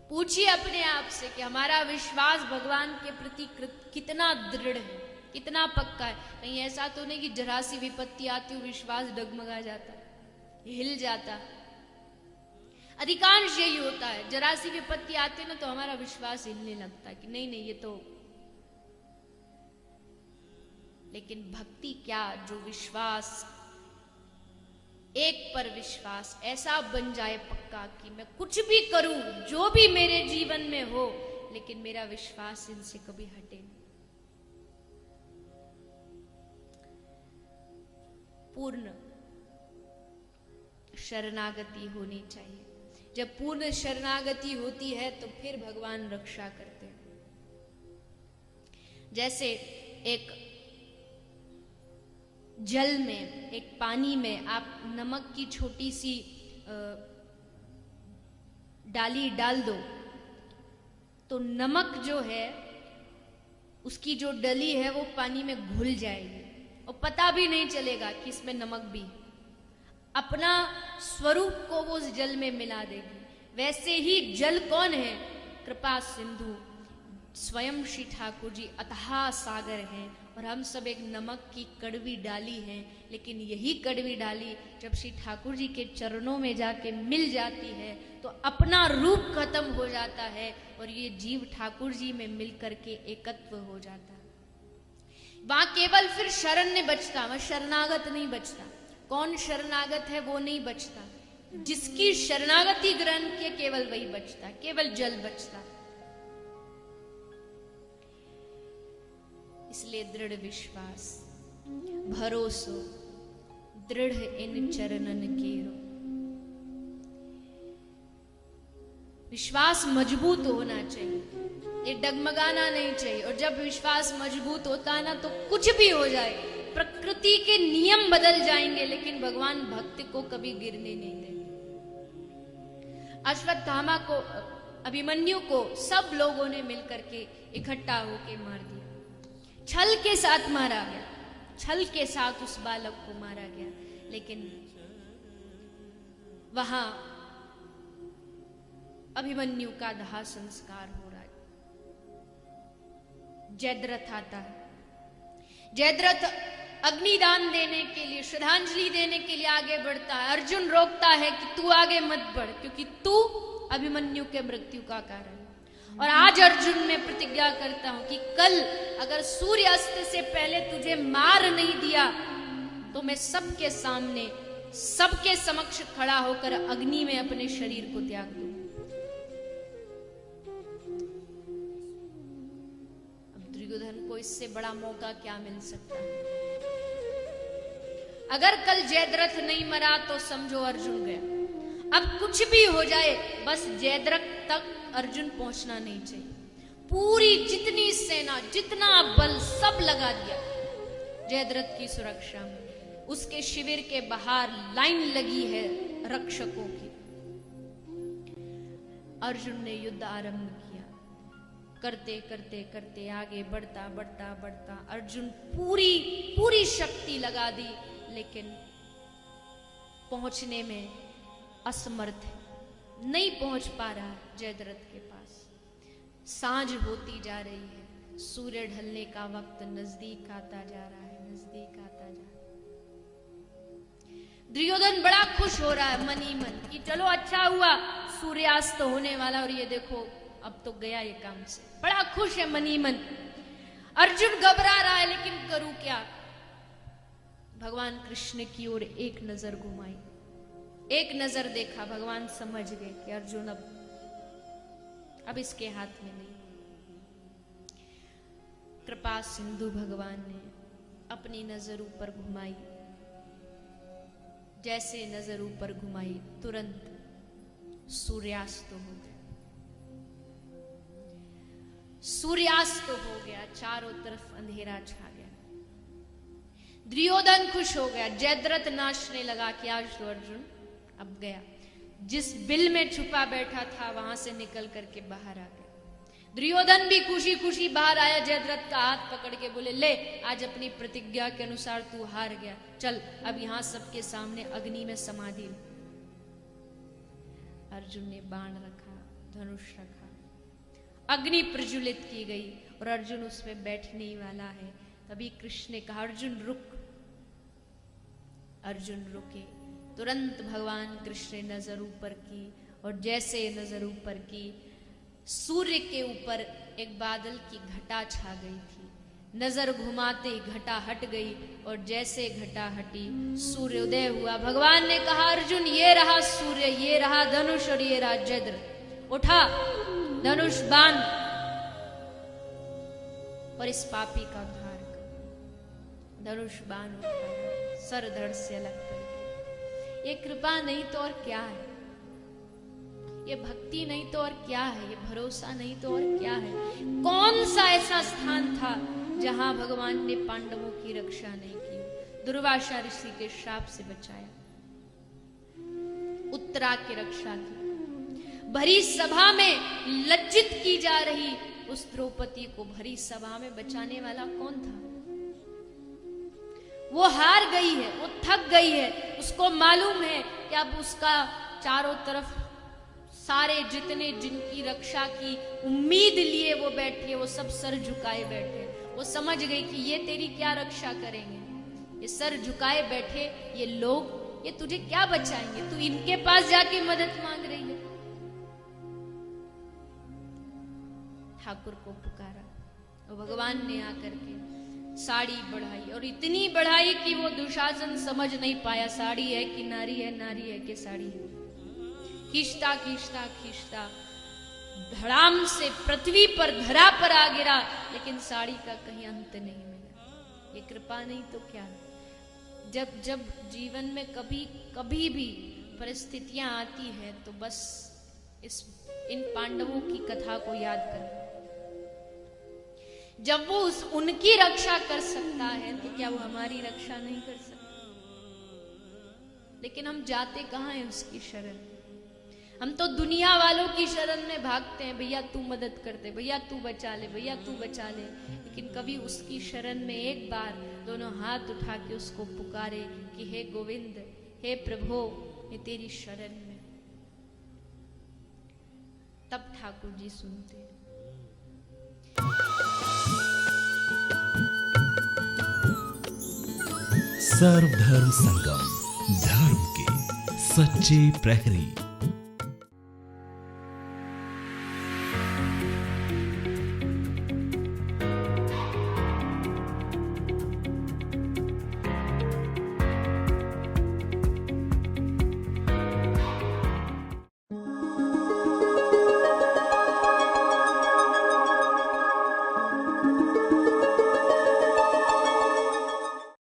पूछिए अपने आप से कि हमारा विश्वास भगवान के प्रति कितना दृढ़ है, कितना पक्का है। कहीं ऐसा तो नहीं कि जरा सी विपत्ति आती हो विश्वास डगमगा जाता, हिल जाता। अधिकांश यही होता है, जरा सी विपत्ति आती है ना तो हमारा विश्वास हिलने लगता है कि नहीं नहीं ये तो। लेकिन भक्ति क्या, जो विश्वास, एक पर विश्वास ऐसा बन जाए पक्का कि मैं कुछ भी करूं, जो भी मेरे जीवन में हो, लेकिन मेरा विश्वास इनसे कभी हटे नहीं। पूर्ण शरणागति होनी चाहिए। जब पूर्ण शरणागति होती है तो फिर भगवान रक्षा करते हैं। जैसे एक जल में, एक पानी में आप नमक की छोटी सी डाली डाल दो तो नमक जो है उसकी जो डली है वो पानी में घुल जाएगी और पता भी नहीं चलेगा कि इसमें नमक भी, अपना स्वरूप को वो उस जल में मिला देगी। वैसे ही जल कौन है? कृपा सिंधु स्वयं श्री ठाकुर जी अथाह सागर हैं और हम सब एक नमक की कड़वी डाली हैं। लेकिन यही कड़वी डाली जब श्री ठाकुर जी के चरणों में जाके मिल जाती है तो अपना रूप खत्म हो जाता है और ये जीव ठाकुर जी में मिल करके एकत्व हो जाता है। वहां केवल फिर शरण बचता, वहां शरणागत नहीं बचता। कौन शरणागत है? वो नहीं बचता। जिसकी शरणागति ग्रहण किए केवल वही बचता, केवल जल बचता। इसलिए दृढ़ विश्वास भरोसो दृढ़ इन चरणन केरो। विश्वास मजबूत होना चाहिए, ये डगमगाना नहीं चाहिए। और जब विश्वास मजबूत होता है ना तो कुछ भी हो जाए, प्रकृति के नियम बदल जाएंगे लेकिन भगवान भक्त को कभी गिरने नहीं देंगे। अश्वत्थामा को, अभिमन्यु को सब लोगों ने मिलकर के इकट्ठा होकर मार दिया। छल के साथ मारा गया, छल के साथ उस बालक को मारा गया। लेकिन वहां अभिमन्यु का दाह संस्कार हो रहा है। जयद्रथ आता है। जयद्रथ अग्निदान देने के लिए, श्रद्धांजलि देने के लिए आगे बढ़ता है। अर्जुन रोकता है कि तू आगे मत बढ़, क्योंकि तू अभिमन्यु के मृत्यु का कारण। और आज अर्जुन मैं प्रतिज्ञा करता हूं कि कल अगर सूर्यास्त से पहले तुझे मार नहीं दिया तो मैं सबके सामने, सबके समक्ष खड़ा होकर अग्नि में अपने शरीर को त्याग दूं। अब दुर्योधन को इससे बड़ा मौका क्या मिल सकता है? अगर कल जयद्रथ नहीं मरा तो समझो अर्जुन गया। अब कुछ भी हो जाए, बस जयद्रथ तक अर्जुन पहुंचना नहीं चाहिए। पूरी जितनी सेना, जितना बल सब लगा दिया जयद्रथ की सुरक्षा में। उसके शिविर के बाहर लाइन लगी है रक्षकों की। अर्जुन ने युद्ध आरंभ किया। करते करते करते आगे बढ़ता बढ़ता बढ़ता अर्जुन पूरी शक्ति लगा दी, लेकिन पहुंचने में असमर्थ है, नहीं पहुंच पा रहा जयद्रथ के पास। सांझ होती जा रही है, सूर्य ढलने का वक्त नजदीक आता जा रहा है, नजदीक आता जा रहा है। दुर्योधन बड़ा खुश हो रहा है मन ही मन कि चलो अच्छा हुआ, सूर्यास्त होने वाला और ये देखो अब तो गया ये काम से। बड़ा खुश है मन ही मन। अर्जुन घबरा रहा है, लेकिन करूं क्या? भगवान कृष्ण की ओर एक नजर घुमाई, एक नजर देखा। भगवान समझ गए कि अर्जुन अब इसके हाथ में नहीं। कृपा सिंधु भगवान ने अपनी नजर ऊपर घुमाई। जैसे नजर ऊपर घुमाई तुरंत सूर्यास्त हो गया। सूर्यास्त हो गया, चारों तरफ अंधेरा छा गया। दुर्योधन खुश हो गया, जयद्रथ नाचने लगा कि आज तो अर्जुन अब गया। जिस बिल में छुपा बैठा था वहां से निकल करके बाहर आ गया। दुर्योधन भी खुशी खुशी बाहर आया, जयद्रथ का हाथ पकड़ के बोले, ले आज अपनी प्रतिज्ञा के अनुसार तू हार गया, चल अब यहां सबके सामने अग्नि में समाधि। अर्जुन ने बाण रखा, धनुष रखा, अग्नि प्रज्वलित की गई और अर्जुन उसमें बैठने ही वाला है। तभी कृष्ण ने कहा, अर्जुन रुक। अर्जुन रुके। तुरंत भगवान कृष्ण ने नजर ऊपर की और जैसे नजर ऊपर की, सूर्य के ऊपर एक बादल की घटा छा गई थी। नजर घुमाते ही घटा हट गई और जैसे घटा हटी सूर्य उदय हुआ। भगवान ने कहा, अर्जुन ये रहा सूर्य, ये रहा धनुष और ये रहा जद्र, उठा धनुष बांध और इस पापी का उद्धार कर। धनुष बाण उठाया, सर धड़ से अलग करके। ये कृपा नहीं तो और क्या है, ये भक्ति नहीं तो और क्या है, ये भरोसा नहीं तो और क्या है। कौन सा ऐसा स्थान था जहां भगवान ने पांडवों की रक्षा नहीं की, दुर्वासा ऋषि के श्राप से बचाया, उत्तरा की रक्षा की। भरी सभा में लज्जित की जा रही उस द्रौपदी को भरी सभा में बचाने वाला कौन था? वो हार गई है, वो थक गई है, उसको मालूम है कि अब उसका चारों तरफ सारे जितने जिनकी रक्षा की उम्मीद लिए वो बैठे, वो सब सर झुकाए बैठे। वो समझ गई कि ये तेरी क्या रक्षा करेंगे, ये सर झुकाए बैठे ये लोग, ये तुझे क्या बचाएंगे, तू इनके पास जाके मदद मांग रही है। ठाकुर को पुकारा और भगवान ने आकर के साड़ी बढ़ाई और इतनी बढ़ाई कि वो दुशासन समझ नहीं पाया साड़ी है कि नारी है, नारी है कि साड़ी है। खींचता खींचता खींचता धड़ाम से पृथ्वी पर धरा पर आ गिरा, लेकिन साड़ी का कहीं अंत नहीं मिला। ये कृपा नहीं तो क्या। जब जब जीवन में कभी भी परिस्थितियां आती है तो बस इन पांडवों की कथा को याद कर। जब वो उनकी रक्षा कर सकता है तो क्या वो हमारी रक्षा नहीं कर सकता? लेकिन हम जाते कहां हैं उसकी शरण? हम तो दुनिया वालों की शरण में भागते हैं, भैया तू मदद कर दे, भैया तू बचा ले, भैया तू बचा ले। लेकिन कभी उसकी शरण में एक बार दोनों हाथ उठा के उसको पुकारे कि हे गोविंद, हे प्रभु, मैं तेरी शरण में, तब ठाकुर जी सुनते हैं। सर्वधर्म संगम, धर्म के सच्चे प्रहरी।